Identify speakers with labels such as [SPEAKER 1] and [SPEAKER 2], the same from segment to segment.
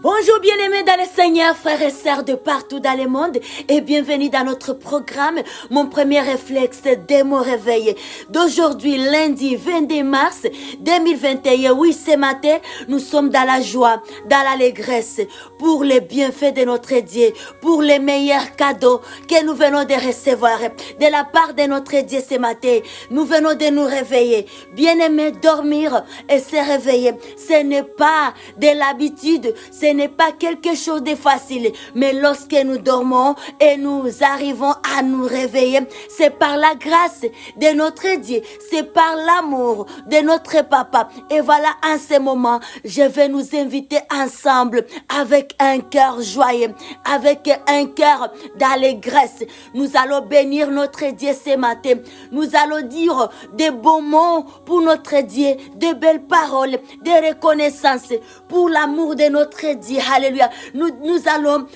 [SPEAKER 1] Bonjour bien-aimés dans le Seigneur, frères et sœurs de partout dans le monde et bienvenue dans notre programme. Mon premier réflexe dès mon réveil d'aujourd'hui, lundi 22 mars 2021. Oui, ce matin, nous sommes dans la joie, dans l'allégresse pour les bienfaits de notre Dieu, pour les meilleurs cadeaux que nous venons de recevoir de la part de notre Dieu ce matin. Nous venons de nous réveiller. Bien-aimés, dormir et se réveiller, ce n'est pas de l'habitude, ce n'est pas quelque chose de facile, mais lorsque nous dormons et nous arrivons à nous réveiller, c'est par la grâce de notre Dieu, c'est par l'amour de notre Papa. Et voilà, en ce moment, je vais nous inviter ensemble avec un cœur joyeux, avec un cœur d'allégresse. Nous allons bénir notre Dieu ce matin. Nous allons dire des bons mots pour notre Dieu, de belles paroles, de reconnaissance pour l'amour de notre Dieu. Alléluia. Nous allons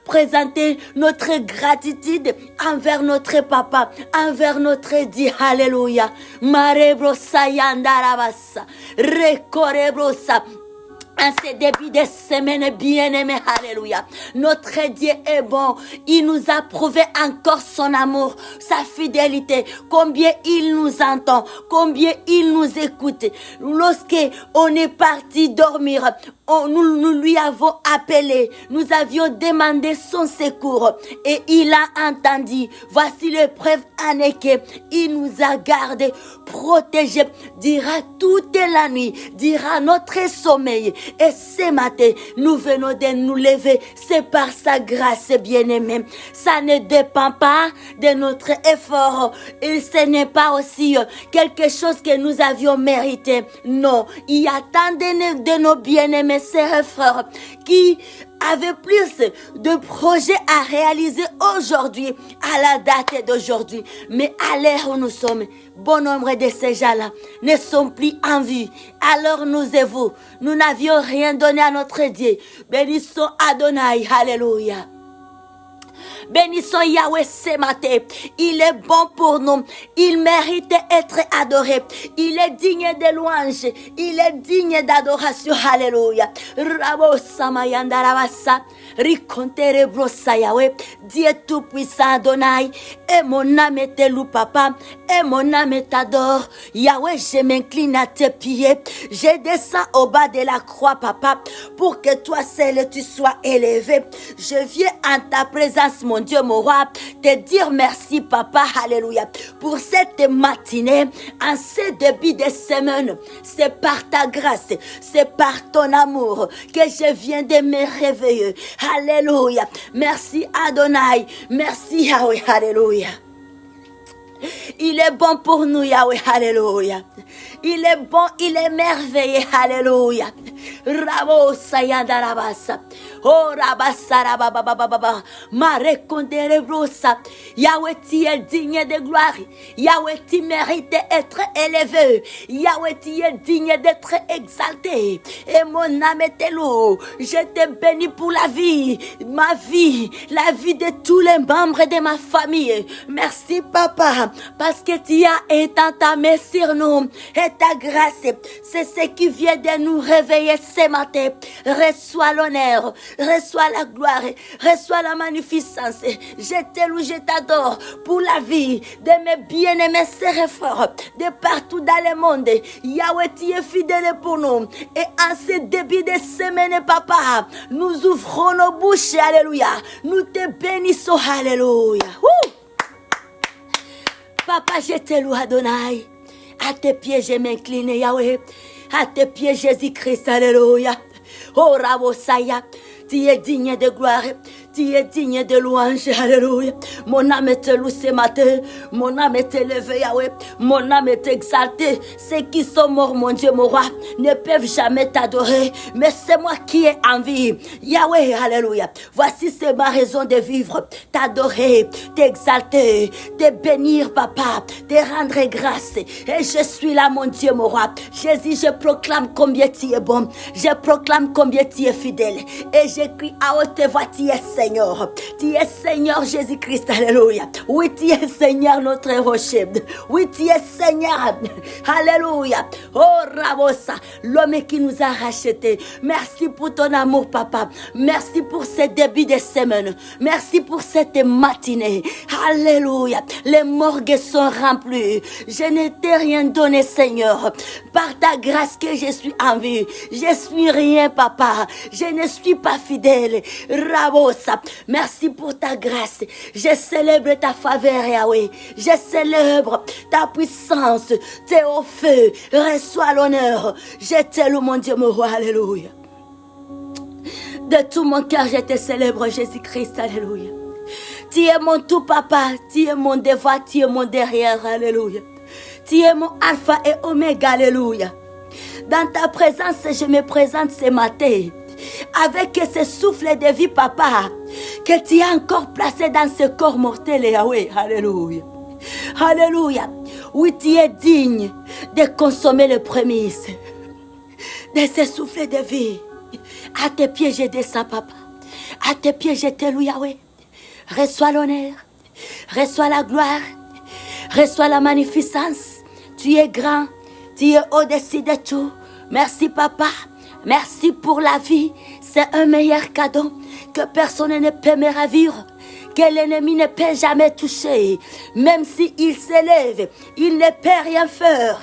[SPEAKER 1] présenter notre gratitude envers notre Papa, envers notre Dieu. Alléluia. Marebrosa yandarabasa. Rekorebrosa. En ce début de semaine bien-aimé, alléluia. Notre Dieu est bon. Il nous a prouvé encore son amour, sa fidélité, combien il nous entend, combien il nous écoute. Lorsque on est parti dormir, nous lui avons appelé, nous avions demandé son secours et il a entendu. Voici le preuve en est que il nous a gardés, protégés, dira toute la nuit, dira notre sommeil. Et ce matin, nous venons de nous lever, c'est par sa grâce bien-aimée. Ça ne dépend pas de notre effort et ce n'est pas aussi quelque chose que nous avions mérité. Non, il y a tant de nos bien-aimés sœurs et frères qui avaient plus de projets à réaliser aujourd'hui, à la date d'aujourd'hui. Mais à l'heure où nous sommes, bon nombre de ces gens-là ne sont plus en vie. Alors nous et vous, nous n'avions rien donné à notre Dieu. Bénissons Adonai, alléluia. Bénissons Yahweh ce matin. Il est bon pour nous. Il mérite d'être adoré. Il est digne de louange. Il est digne d'adoration. Alléluia. Rabo Samayanda Rabasa. Ricontere brosa Yahweh. Dieu tout-puissant Adonai. Et mon âme te loue, papa. Et mon âme t'adore. Yahweh, je m'incline à tes pieds. Je descends au bas de la croix, papa, pour que toi seul tu sois élevé. Je viens en ta présence, mon Dieu, mon roi, te dire merci, papa, alléluia, pour cette matinée, en ce début de semaine. C'est par ta grâce, c'est par ton amour que je viens de me réveiller. Alléluia. Merci, Adonai. Merci, Yahweh, alléluia. Il est bon pour nous, Yahweh, alléluia. Il est bon, il est merveilleux, alléluia. Rabo sayandarabasa. Oh, rabasa, rababababa. Marekondere brosa. Yahweh, tu es digne de gloire. Yahweh, tu mérites d'être élevé. Yahweh, tu es digne d'être exalté. Et mon âme te loue. Je te bénis pour la vie, ma vie, la vie de tous les membres de ma famille. Merci, papa, parce que tu as entamé sur nous. Et ta grâce, c'est ce qui vient de nous réveiller ce matin. Reçois l'honneur, reçois la gloire, reçois la magnificence. Je te loue, je t'adore pour la vie de mes bien-aimés sœurs et frères de partout dans le monde. Yahweh, tu es fidèle pour nous. Et en ce début de semaine, papa, nous ouvrons nos bouches, alléluia. Nous te bénissons, alléluia. Papa, je te loue, Adonai. À tes pieds, je m'incline, Yahweh. À tes pieds, Jésus-Christ, alléluia. Oh, Rabosaya, tu es digne de gloire. Tu es digne de louange, alléluia. Mon âme te loue ce matin. Mon âme est élevée, Yahweh. Mon âme est exaltée. Ceux qui sont morts, mon Dieu, mon roi, ne peuvent jamais t'adorer. Mais c'est moi qui ai envie. Yahweh, alléluia. Voici, c'est ma raison de vivre. T'adorer, t'exalter, te bénir, papa, te rendre grâce. Et je suis là, mon Dieu, mon roi. Jésus, je proclame combien tu es bon. Je proclame combien tu es fidèle. Et j'écris à haute voix, tu es Seigneur. Seigneur. Tu es Seigneur Jésus-Christ, alléluia. Oui, tu es Seigneur notre rocher. Oui, tu es Seigneur, alléluia. Oh, Rabosa, l'homme qui nous a rachetés. Merci pour ton amour, papa. Merci pour ce début de semaine. Merci pour cette matinée. Alléluia. Les morgues sont remplies. Je ne t'ai rien donné, Seigneur. Par ta grâce que je suis en vie. Je suis rien, papa. Je ne suis pas fidèle. Rabosa. Merci pour ta grâce. Je célèbre ta faveur, Yahweh. Je célèbre ta puissance. Tu es au feu. Reçois l'honneur. Je te loue, mon Dieu, mon roi. Alléluia. De tout mon cœur, je te célèbre, Jésus-Christ. Alléluia. Tu es mon tout, papa. Tu es mon devant. Tu es mon derrière. Alléluia. Tu es mon alpha et oméga. Alléluia. Dans ta présence, je me présente ce matin. Avec ce souffle de vie, papa, que tu as encore placé dans ce corps mortel, Yahweh. Alléluia. Alléluia. Oui, tu es digne de consommer les prémices de ce souffle de vie. À tes pieds, je descends, papa. À tes pieds, je te loue, Yahweh. Reçois l'honneur. Reçois la gloire. Reçois la magnificence. Tu es grand. Tu es au-dessus de tout. Merci, papa. Merci pour la vie. C'est un meilleur cadeau que personne ne peut me ravir, que l'ennemi ne peut jamais toucher. Même s'il s'élève, il ne peut rien faire.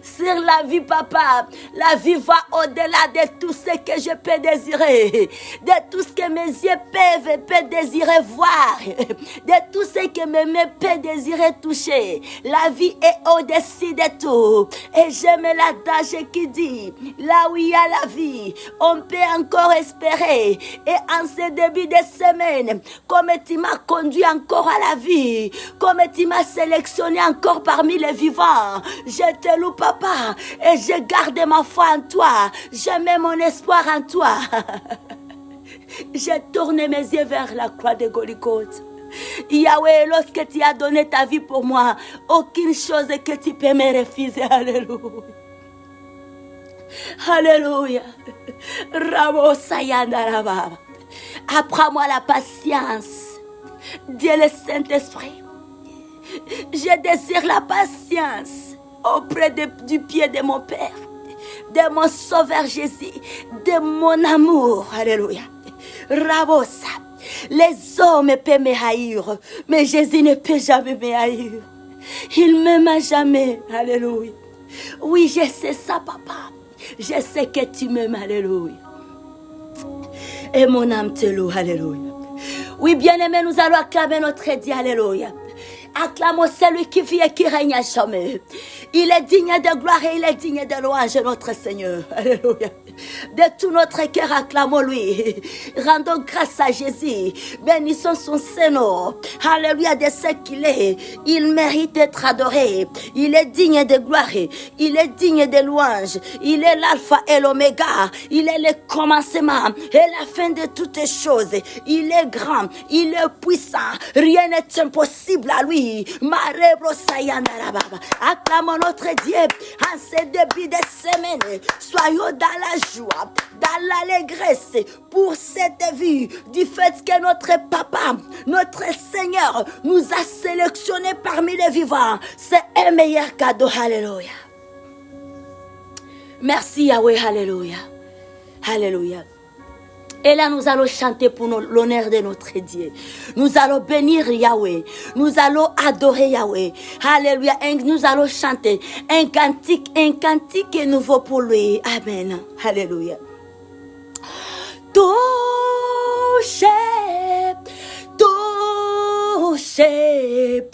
[SPEAKER 1] Sur la vie, papa, la vie va au-delà de tout ce que je peux désirer, de tout ce que mes yeux peuvent désirer voir, de tout ce que mes mains peuvent désirer toucher. La vie est au-dessus de tout. Et j'aime l'adage qui dit, là où il y a la vie, on peut encore espérer. Et en ce début de semaine, comme tu m'as conduit encore à la vie, comme tu m'as sélectionné encore parmi les vivants, je te loue, papa, et je garde ma foi en toi, je mets mon espoir en toi. Je tourne mes yeux vers la croix de Golgotha. Yahweh, lorsque tu as donné ta vie pour moi, aucune chose que tu peux me refuser. Alléluia. Alléluia. Apprends-moi la patience. Dieu le Saint-Esprit. Je désire la patience auprès du pied de mon Père, de mon Sauveur Jésus, de mon amour. Alléluia. Rabosa. Les hommes peuvent me haïr, mais Jésus ne peut jamais me haïr. Il ne m'aime jamais. Alléluia. Oui, je sais ça, papa. Je sais que tu m'aimes. Alléluia. Et mon âme te loue. Alléluia. Oui, bien-aimé, nous allons acclamer notre Dieu. Alléluia. Acclamons celui qui vit et qui règne à jamais. Il est digne de gloire et il est digne de louange, notre Seigneur. Alléluia. De tout notre cœur, acclamons-lui. Rendons grâce à Jésus. Bénissons son Seigneur. Alléluia, de ce qu'il est. Il mérite d'être adoré. Il est digne de gloire. Il est digne de louange. Il est l'alpha et l'oméga. Il est le commencement et la fin de toutes choses. Il est grand. Il est puissant. Rien n'est impossible à lui. Acclamons notre Dieu en ce début de semaine. Soyons dans la joie, dans l'allégresse pour cette vie du fait que notre papa, notre Seigneur nous a sélectionnés parmi les vivants. C'est un meilleur cadeau. Alléluia. Merci Yahweh. Alléluia. Alléluia. Et là, nous allons chanter pour l'honneur de notre Dieu. Nous allons bénir Yahweh. Nous allons adorer Yahweh. Alléluia. Et nous allons chanter un cantique nouveau pour lui. Amen. Alléluia. Touchez, touchez,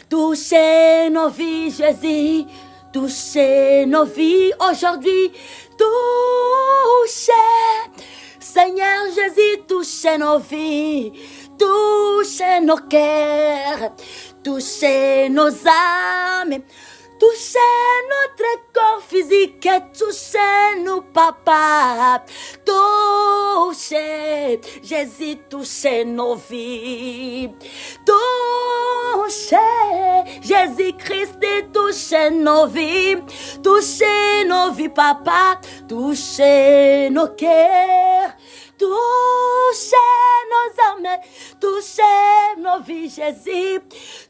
[SPEAKER 1] touchez nos vies, Jésus. Touchez nos vies aujourd'hui. Touchez. Seigneur Jésus, touchez nos vies, touchez nos cœurs, touchez nos âmes, touchez notre corps physique, touchez-nous, papa. Touchez, Jésus, touchez nos vies. Touchez, Jésus-Christ, touchez nos vies. Touchez nos vies, papa. Touchez nos cœurs. touchez nos âmes, touchez nos vies, Jésus.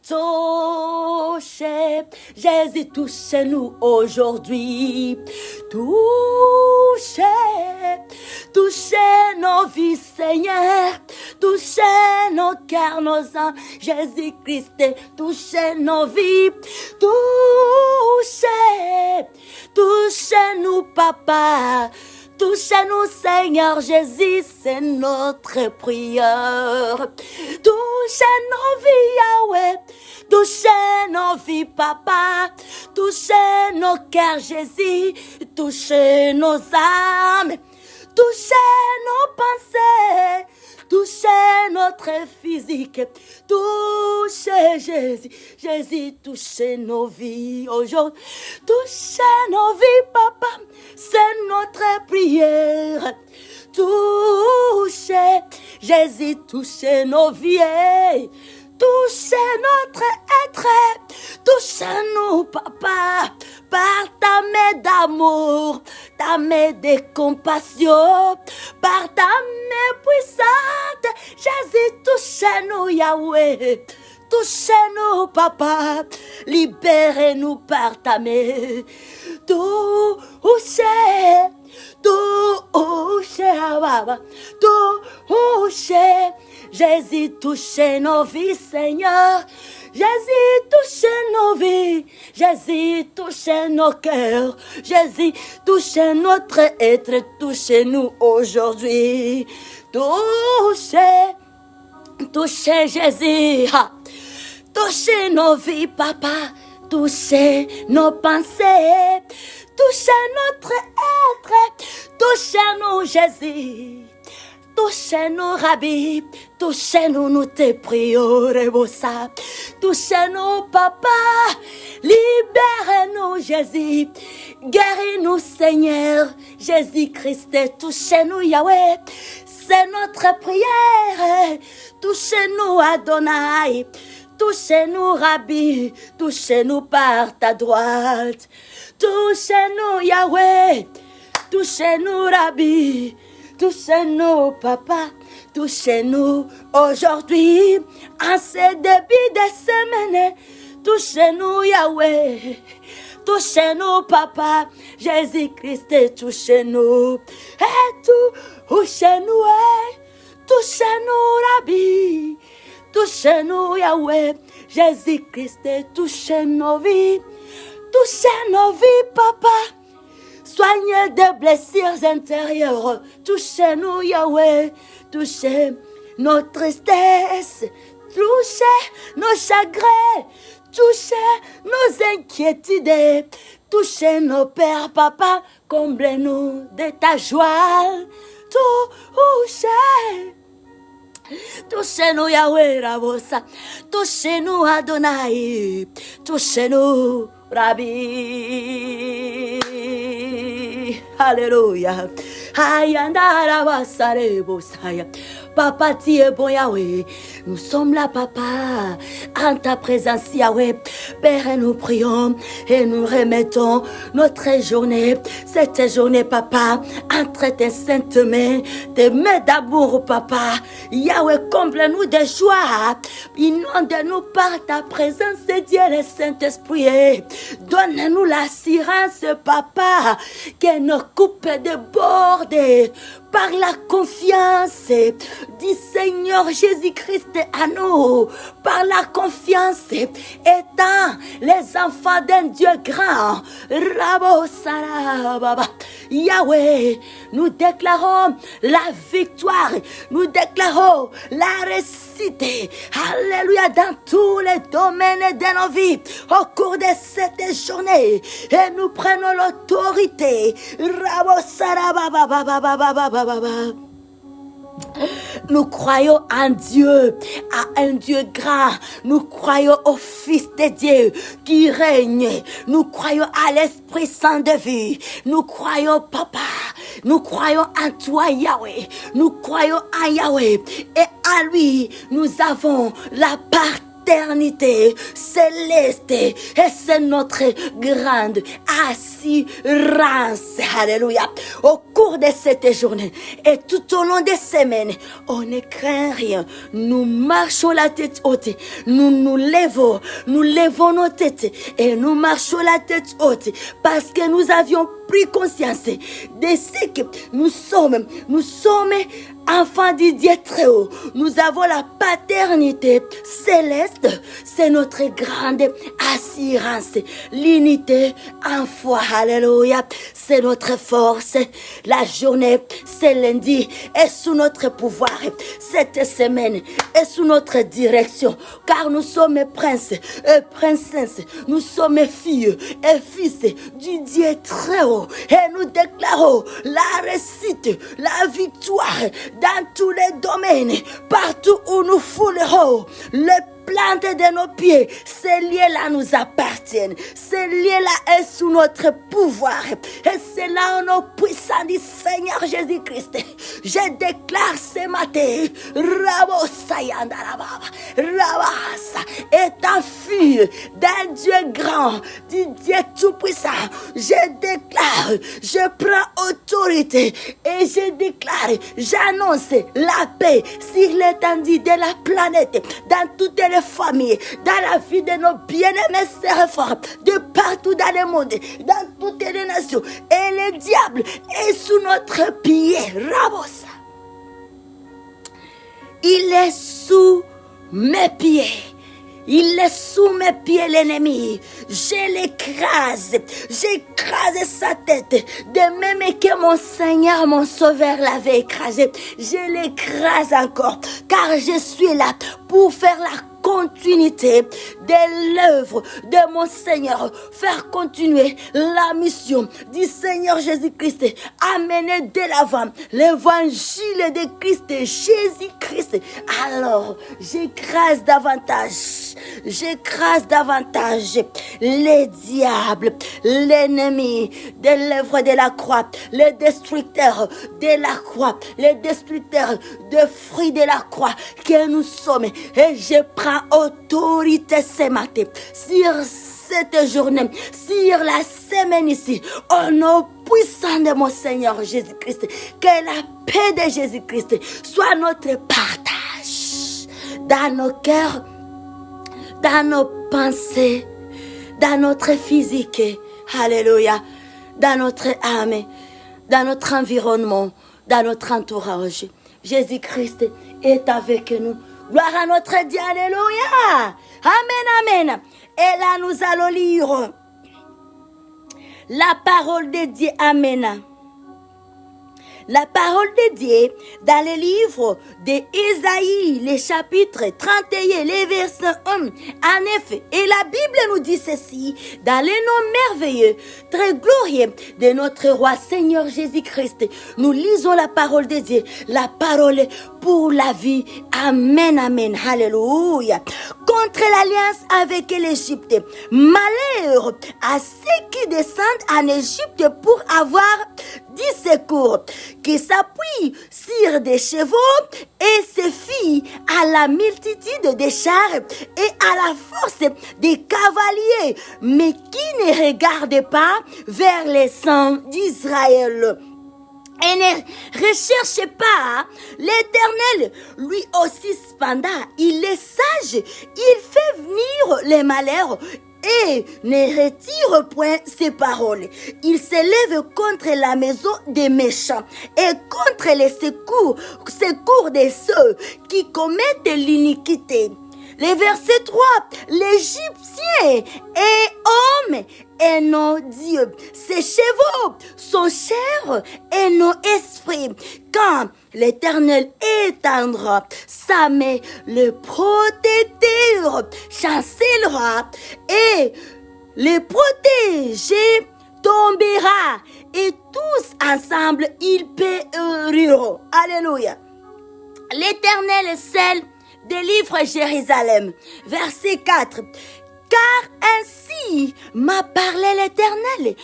[SPEAKER 1] Touchez, Jésus, touchez-nous aujourd'hui. Touchez, touchez nos vies, Seigneur. Touchez nos cœurs, nos âmes, Jésus-Christ, touchez nos vies. Touchez, touchez-nous, Papa. Touchez-nous, Seigneur Jésus, c'est notre prière. Touchez nos vies, Yahweh. Touchez nos vies, Papa. Touchez nos cœurs, Jésus. Touchez nos âmes. Touchez nos pensées. Touchez notre physique. Touchez Jésus. Jésus, touchez nos vies aujourd'hui. Touchez nos vies, Papa. C'est notre prière. Touchez Jésus, touchez nos vies. Touchez notre être. Touchez-nous, Papa, par ta main d'amour, ta main de compassion, par ta main puissante. Jésus, touchez-nous, Yahweh. Touchez-nous, Papa. Libérez-nous par ta main. Touchez, touchez, Baba. Touchez. Jésus, touchez nos vies, Seigneur. Jésus, touchez nos vies. Jésus, touchez nos cœurs. Jésus, touchez notre être. Touchez-nous aujourd'hui. Touchez, touchez Jésus. Touchez nos vies, Papa. Touchez nos pensées. Touchez notre être. Touchez-nous, Jésus. Touchez-nous, Rabbi. Touchez-nous, nous te prions, Rebosa. Touchez-nous, Papa. Libérez-nous, Jésus. Guéris-nous, Seigneur. Jésus-Christ, touchez-nous, Yahweh. C'est notre prière. Touchez-nous, Adonai. Touchez-nous, Rabbi. Touchez-nous par ta droite. Touchez-nous, Yahweh. Touchez-nous, Rabbi. Touchez-nous, Papa. Touchez-nous aujourd'hui, en ce début de semaine. Touchez-nous, Yahweh. Touchez-nous, Papa. Jésus-Christ, touchez-nous. Et touchez-nous, touchez-nous, Rabbi. Touchez-nous, Yahweh. Jésus-Christ, touchez nos vies. Touchez nos vies, Papa. Soignez des blessures intérieures. Touchez-nous, Yahweh. Touchez nos tristesses. Touchez nos chagrins. Touchez nos inquiétudes. Touchez nos pères, Papa. Comblez-nous de ta joie. Touchez. Touchez-nous, Yahweh, Rabosa. Touchez-nous, Adonai. Touchez-nous, Rabbi. Alléluia. Ayandara basare bosaya. Papa, tu es bon, Yahweh. Nous sommes là, Papa, en ta présence, Yahweh. Père, nous prions et nous remettons notre journée, cette journée, Papa, entre tes saintes mains, tes mains d'amour, Papa. Yahweh, comble-nous de joie. Inonde-nous par ta présence, Dieu, le Saint-Esprit. Donne-nous l'assurance, Papa, que nos coupes débordent par la confiance du Seigneur Jésus-Christ à nous, par la confiance étant les enfants d'un Dieu grand. Rabo Sarababa. Yahweh, nous déclarons la victoire, nous déclarons la réussite. Alléluia, dans tous les domaines de nos vies, au cours de cette journée, et nous prenons l'autorité. Rabo Sarababa. Nous croyons en Dieu, à un Dieu grand. Nous croyons au Fils de Dieu qui règne. Nous croyons à l'Esprit Saint de vie. Nous croyons, Papa. Nous croyons en toi, Yahweh. Nous croyons en Yahweh. Et à lui, nous avons la part paternité céleste. Et c'est notre grande assurance. Alléluia. Au cours de cette journée et tout au long des semaines, on ne craint rien. Nous marchons la tête haute. Nous levons nos têtes et nous marchons la tête haute parce que nous avions pris conscience de ce que nous sommes. Nous sommes enfants du Dieu très haut. Nous avons la paternité céleste. C'est notre grande assurance. L'unité en foi. Alléluia. C'est notre force. La journée, c'est lundi, est sous notre pouvoir. Cette semaine est sous notre direction. Car nous sommes princes et princesses. Nous sommes filles et fils du Dieu très haut. Et nous déclarons la réussite, la victoire dans tous les domaines, partout où nous foulerons. Le plantes de nos pieds, ces lieux-là nous appartiennent. Ces lieux-là est sous notre pouvoir. Et c'est là où nos puissants du Seigneur Jésus-Christ. Je déclare ce matin, Rabasa, étant fille d'un Dieu grand, du Dieu tout-puissant, je déclare, je prends autorité et je déclare, j'annonce la paix sur l'étendue de la planète, dans toutes les familles, dans la vie de nos bien-aimés sœurs forts, de partout dans le monde, dans toutes les nations. Et le diable est sous notre pied. Rabosa. Il est sous mes pieds. Il est sous mes pieds, l'ennemi. Je l'écrase. J'écrase sa tête. De même que mon Seigneur, mon Sauveur l'avait écrasé. Je l'écrase encore. Car je suis là pour faire la continuité de l'œuvre de mon Seigneur, faire continuer la mission du Seigneur Jésus-Christ, amener de l'avant l'évangile de Christ, Jésus-Christ. Alors, j'écrase davantage les diables, l'ennemi de l'œuvre de la croix, les destructeurs de la croix, les destructeurs de fruits de la croix que nous sommes. Et je prends autorité ce matin sur cette journée, sur la semaine ici, au nom puissant de mon Seigneur Jésus-Christ. Que la paix de Jésus-Christ soit notre partage dans nos cœurs, dans nos pensées, dans notre physique, alléluia, dans notre âme, dans notre environnement, dans notre entourage. Jésus-Christ est avec nous. Gloire à notre Dieu, alléluia. Amen, amen. Et là, nous allons lire la parole de Dieu, amen. La parole de Dieu dans le livre d'Ésaïe, les chapitres 31, les versets 1. En effet, et la Bible nous dit ceci, dans le nom merveilleux, très glorieux de notre roi Seigneur Jésus-Christ, nous lisons la parole de Dieu, la parole pour la vie. Amen, amen, alléluia. Contre l'alliance avec l'Égypte, malheur à ceux qui descendent en Égypte pour avoir du secours, qui s'appuient sur des chevaux et se fient à la multitude des chars et à la force des cavaliers, mais qui ne regardent pas vers les sangs d'Israël. Et ne recherchez pas l'Éternel, lui aussi cependant, il est sage, il fait venir les malheurs et ne retire point ses paroles. Il s'élève contre la maison des méchants et contre les secours de ceux qui commettent l'iniquité. Le verset 3, l'Égyptien est homme et non Dieu. Ses chevaux sont chairs et non esprit. Quand l'Éternel étendra sa main, le protecteur chancellera et le protégé tombera et tous ensemble ils périront. Alléluia. L'Éternel seul délivre Jérusalem. Verset 4. Car ainsi m'a parlé l'Éternel.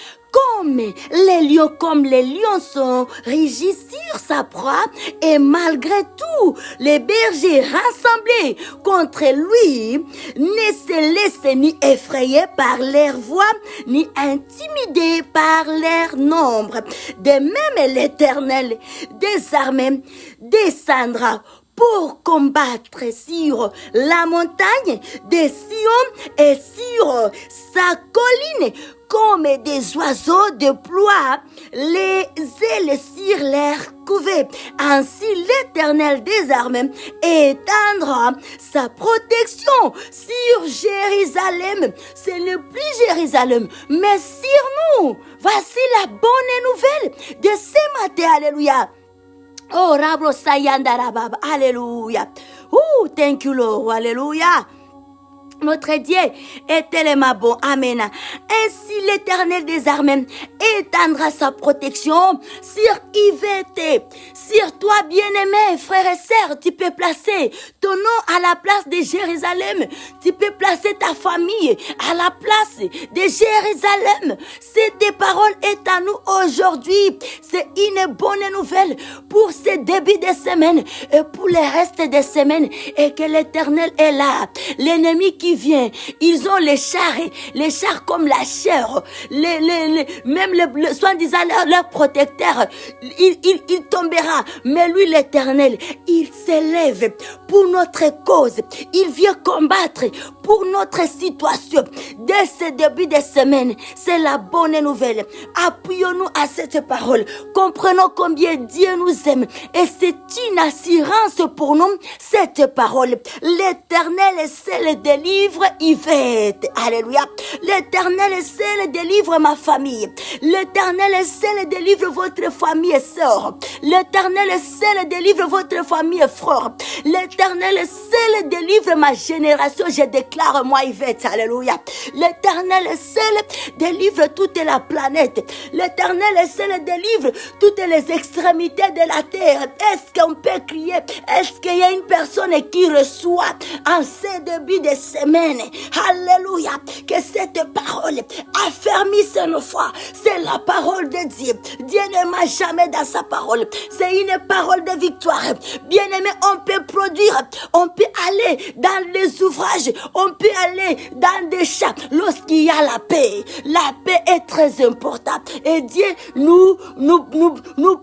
[SPEAKER 1] comme les lions sont régis sur sa proie, et malgré tout, les bergers rassemblés contre lui ne se laissent ni effrayer par leur voix, ni intimider par leur nombre. De même, l'Éternel des armées descendra pour combattre sur la montagne de Sion et sur sa colline, comme des oiseaux déploient les ailes sur leur couvée. Ainsi l'Éternel des armées étendra sa protection sur Jérusalem. Ce n'est plus Jérusalem, mais sur nous. Voici la bonne nouvelle de ce matin. Alléluia. Oh, Rabro Sayandarabab. Alléluia. Oh, thank you, Lord. Alléluia. Notre Dieu est tellement bon. Amen. Ainsi l'Éternel des armées étendra sa protection sur Yvette. Sur toi, bien-aimé, frères et sœurs, tu peux placer ton nom à la place de Jérusalem. Tu peux placer ta famille à la place de Jérusalem. Cette parole est à nous aujourd'hui. C'est une bonne nouvelle pour ce début de semaine et pour le reste des semaines. Et que l'Éternel est là. L'ennemi qui vient, ils ont les chars comme la chair, même le soi-disant leur protecteur, il tombera, mais lui l'Éternel, il s'élève pour notre cause, il vient combattre pour notre situation. Dès ce début de semaine, c'est la bonne nouvelle. Appuyons-nous à cette parole, comprenons combien Dieu nous aime, et c'est une assurance pour nous, cette parole. L'Éternel seul délivre Yvette. Alléluia. L'Éternel seul délivre ma famille. L'Éternel seul délivre votre famille et sœur. L'Éternel seul délivre votre famille et frère. L'Éternel seul délivre ma génération. Je déclare moi Yvette. Alléluia. L'Éternel seul délivre toute la planète. L'Éternel seul délivre toutes les extrémités de la terre. Est-ce qu'on peut crier? Est-ce qu'il y a une personne qui reçoit en ce début de semaine? Alléluia. Que cette parole affermisse nos foi. C'est la parole de Dieu. Dieu ne ment jamais dans sa parole. C'est une parole de victoire. Bien aimé, on peut produire. On peut aller dans les ouvrages. On peut aller dans des champs. Lorsqu'il y a la paix. La paix est très importante. Et Dieu nous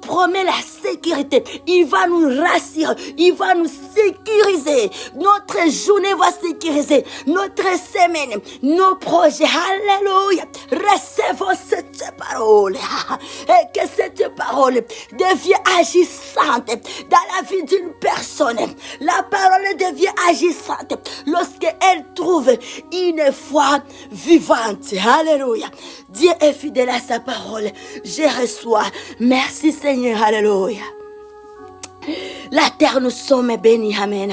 [SPEAKER 1] promet la sécurité. Il va nous rassurer. Il va nous sécuriser. Notre journée va sécuriser. Notre semaine, nos projets. Alléluia. Recevons cette parole. Et que cette parole devienne agissante dans la vie d'une personne. La parole devient agissante lorsqu'elle trouve une foi vivante. Alléluia. Dieu est fidèle à sa parole. Je reçois. Merci Seigneur. Alléluia. La terre, nous sommes bénis. Amen.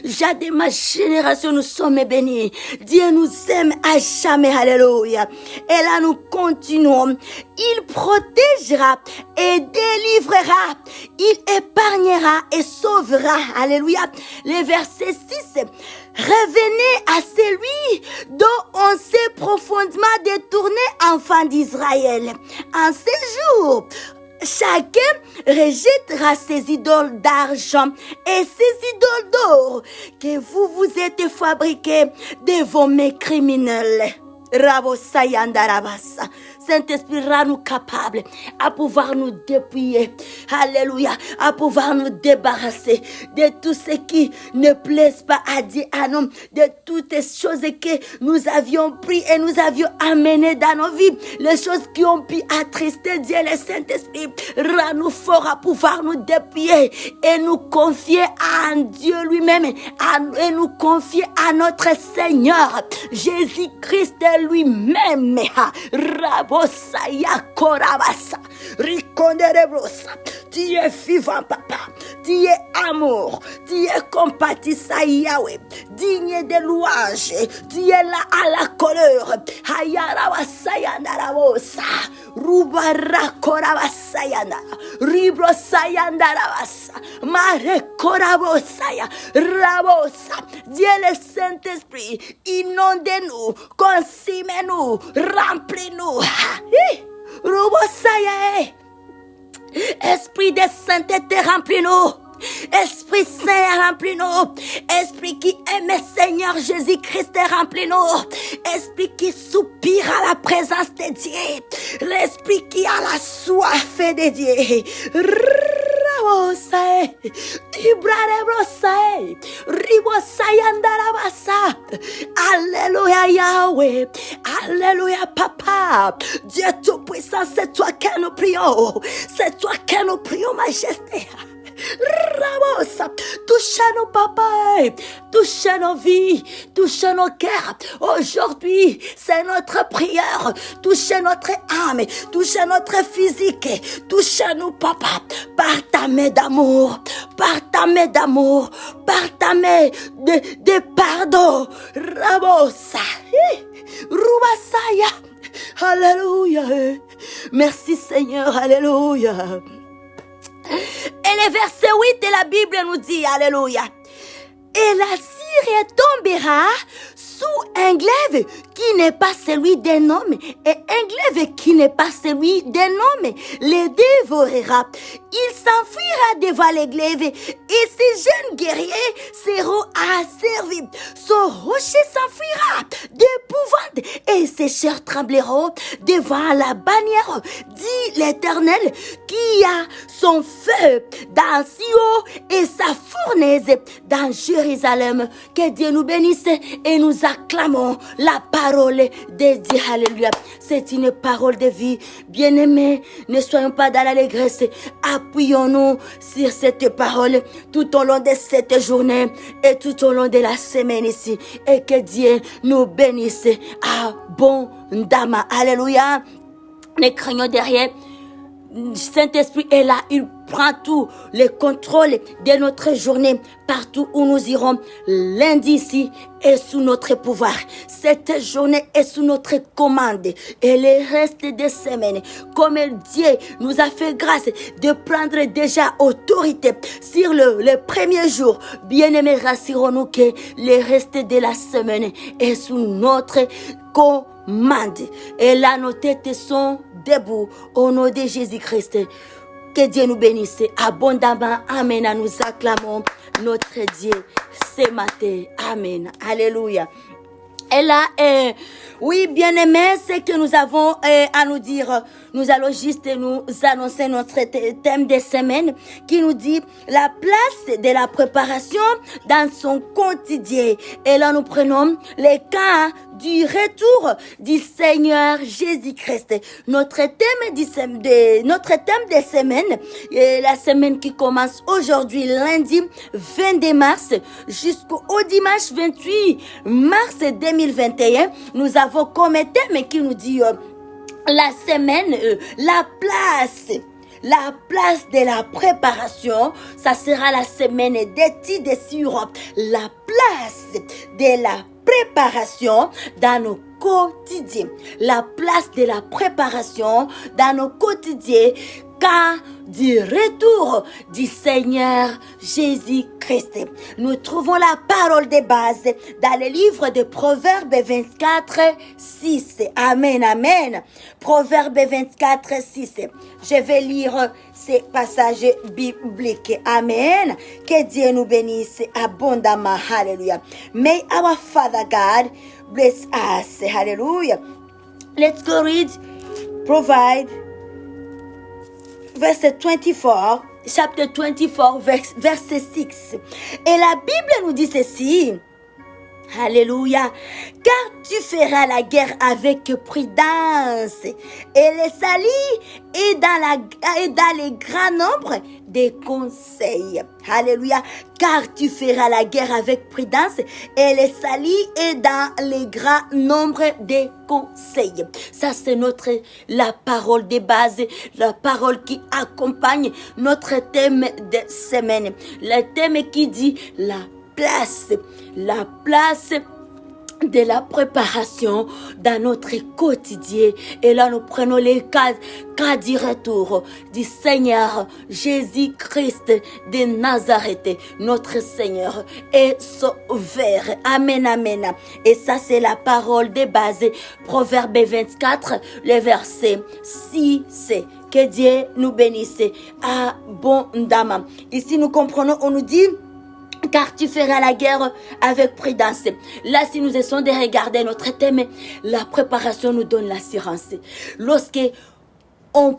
[SPEAKER 1] Jadis ma génération, nous sommes bénis. Dieu nous aime à jamais. Alléluia. Et là, nous continuons. Il protégera et délivrera. Il épargnera et sauvera. Alléluia. Le verset 6. Revenez à celui dont on s'est profondément détourné, enfants d'Israël. En ces jours, chacun rejettera ses idoles d'argent et ses idoles d'or que vous vous êtes fabriqués devant mes criminels. Rabo Sayandarabasa. Saint-Esprit, rends-nous capables à pouvoir nous dépouiller. Alléluia. À pouvoir nous débarrasser de tout ce qui ne plaise pas à Dieu, à nous, de toutes les choses que nous avions pris et nous avions amenées dans nos vies. Les choses qui ont pu attrister Dieu, le Saint-Esprit. Rends-nous forts à pouvoir nous dépouiller et nous confier à Dieu lui-même et nous confier à notre Seigneur Jésus-Christ lui-même. Rabosaya korabasa, rikonderebrosa. Tu es vivant, papa. Tu es amour. Tu es compatissant, Yahweh. Digne de louange. Tu es là à la colère. Hayarabasaya narabosa. Rubara korabasaya na. Ribrosaya narabasa. Mare korabosaya. Rabosa. Dieu le Saint-Esprit, inonde-nous, consume-nous, remplis-nous. Rubosaye. Esprit de sainteté, remplis-nous. Esprit Saint, remplis-nous. Esprit qui aime Seigneur Jésus-Christ, remplis-nous. Esprit qui soupire à la présence de Dieu. L'esprit qui a la soif de Dieu. Rabosae, Ibrarebrosae, Ribosayandarabasa. Alléluia Yahweh. Alléluia Papa. Dieu Tout-Puissant, c'est toi que nous prions. C'est toi que nous prions, Majesté. Rabosa, touche-nous papa, touche nos vies, touche nos cœurs. Aujourd'hui, c'est notre prière. Touche notre âme, touche notre physique. Touche-nous papa, par ta main d'amour, par ta main d'amour, par ta main de pardon. Rabosa, Rubasaya, alléluia. Merci Seigneur, alléluia. Et le verset 8 de la Bible nous dit, alléluia. Et la Syrie tombera sous un glaive qui n'est pas celui d'un homme, et un glaive qui n'est pas celui d'un homme les dévorera. Il s'enfuira devant les glaives, et ces jeunes guerriers seront asservis. Son rocher s'enfuira d'épouvante, et ses chairs trembleront devant la bannière, dit l'Éternel, qui a son feu dans Sion et sa fournaise dans Jérusalem. Que Dieu nous bénisse et nous acclamons la parole de Dieu. Alléluia. C'est une parole de vie. Bien-aimés, ne soyons pas dans l'allégresse. Appuyons-nous sur cette parole tout au long de cette journée et tout au long de la semaine ici. Et que Dieu nous bénisse abondamment. Alléluia. Ne craignons derrière. Saint-Esprit est là, il prend tout le contrôle de notre journée. Partout où nous irons, lundi ici est sous notre pouvoir. Cette journée est sous notre commande. Et le reste des semaines, comme Dieu nous a fait grâce de prendre déjà autorité sur le premier jour, bien-aimés, rassurons-nous que le reste de la semaine est sous notre commande. Et là, nos têtes sont debout au nom de Jésus-Christ. Que Dieu nous bénisse abondamment. Amen. Nous acclamons notre Dieu ce matin. Amen. Alléluia. Et là, oui, bien-aimés, c'est que nous avons à nous dire. Nous allons juste nous annoncer notre thème de semaine qui nous dit la place de la préparation dans son quotidien. Et là, nous prenons les cas du retour du Seigneur Jésus-Christ. Notre thème de semaine, la semaine qui commence aujourd'hui, lundi 22 mars, jusqu'au dimanche 28 mars 2021, nous avons comme thème qui nous dit la semaine, la place de la préparation. Ça sera la semaine d'études sur la place de la préparation dans nos quotidiens. La place de la préparation dans nos quotidiens car du retour du Seigneur Jésus-Christ. Nous trouvons la parole de base dans le livre de Proverbes 24, 6. Amen, amen. Proverbes 24, 6. Je vais lire ces passages bibliques. Amen. Que Dieu nous bénisse abondamment. Hallelujah. May our Father God bless us. Hallelujah. Let's go read Proverbs verset 24, chapitre 24, verset 6. Et la Bible nous dit ceci. Alléluia. Car tu feras la guerre avec prudence et les salis et dans les grands nombres des conseils. Alléluia. Car tu feras la guerre avec prudence et les salis et dans les grands nombres des conseils. Ça, c'est la parole de base, la parole qui accompagne notre thème de semaine. Le thème qui dit la place de la préparation dans notre quotidien. Et là, nous prenons les cas du retour du Seigneur Jésus-Christ de Nazareth, notre Seigneur et Sauveur. Amen, amen. Et ça, c'est la parole de base. Proverbe 24, le verset 6. Que Dieu nous bénisse abondamment. Ici, nous comprenons, on nous dit, car tu feras la guerre avec prudence. Là, si nous essayons de regarder notre thème, la préparation nous donne l'assurance. Lorsque on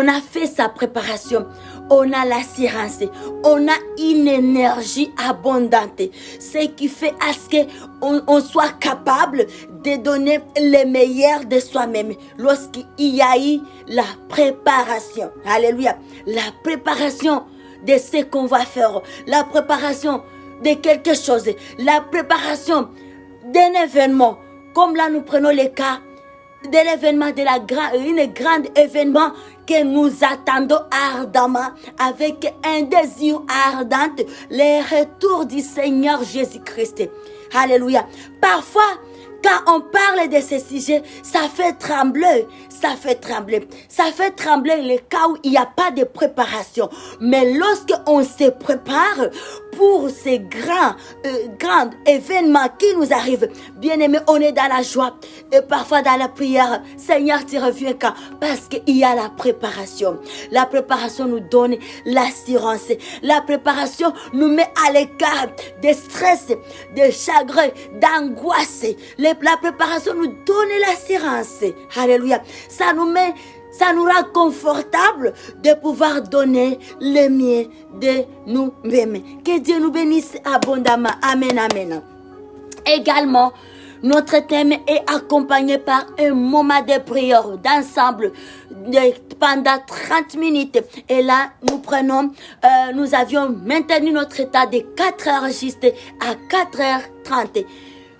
[SPEAKER 1] a fait sa préparation, on a l'assurance, on a une énergie abondante, ce qui fait à ce qu'on soit capable de donner le meilleur de soi-même lorsqu'il y a eu la préparation. Alléluia. La préparation de ce qu'on va faire, la préparation de quelque chose, la préparation d'un événement, comme là nous prenons le cas de l'événement de une grande événement que nous attendons ardemment avec un désir ardent, le retour du Seigneur Jésus-Christ. Alléluia. Parfois, quand on parle de ce sujet, ça fait trembler les cas où il n'y a pas de préparation. Mais lorsque on se prépare pour ces grands événements qui nous arrivent, bien aimé, on est dans la joie et parfois dans la prière. Seigneur, tu reviens quand? Parce qu'il y a la préparation. La préparation nous donne l'assurance. La préparation nous met à l'écart des stress, des chagrins, d'angoisse. La préparation nous donne l'assurance. Alléluia. Ça nous rend confortable de pouvoir donner le mieux de nous-mêmes. Que Dieu nous bénisse abondamment. Amen, amen. Également, notre thème est accompagné par un moment de prière d'ensemble pendant 30 minutes. Et là, nous avions maintenu notre état de 4 heures juste à 4h30.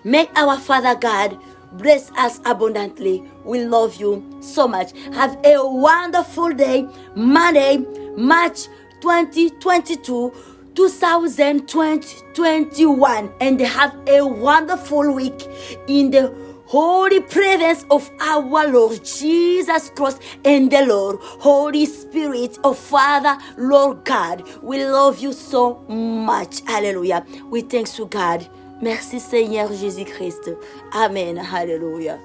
[SPEAKER 1] Make our Father God bless us abundantly. We love you so much. Have a wonderful day, Monday, March 2022, 2021, and have a wonderful week in the holy presence of our Lord Jesus Christ and the Lord, Holy Spirit of Father, Lord God. We love you so much. Hallelujah. We thanks to God. Merci Seigneur Jésus-Christ. Amen. Hallelujah.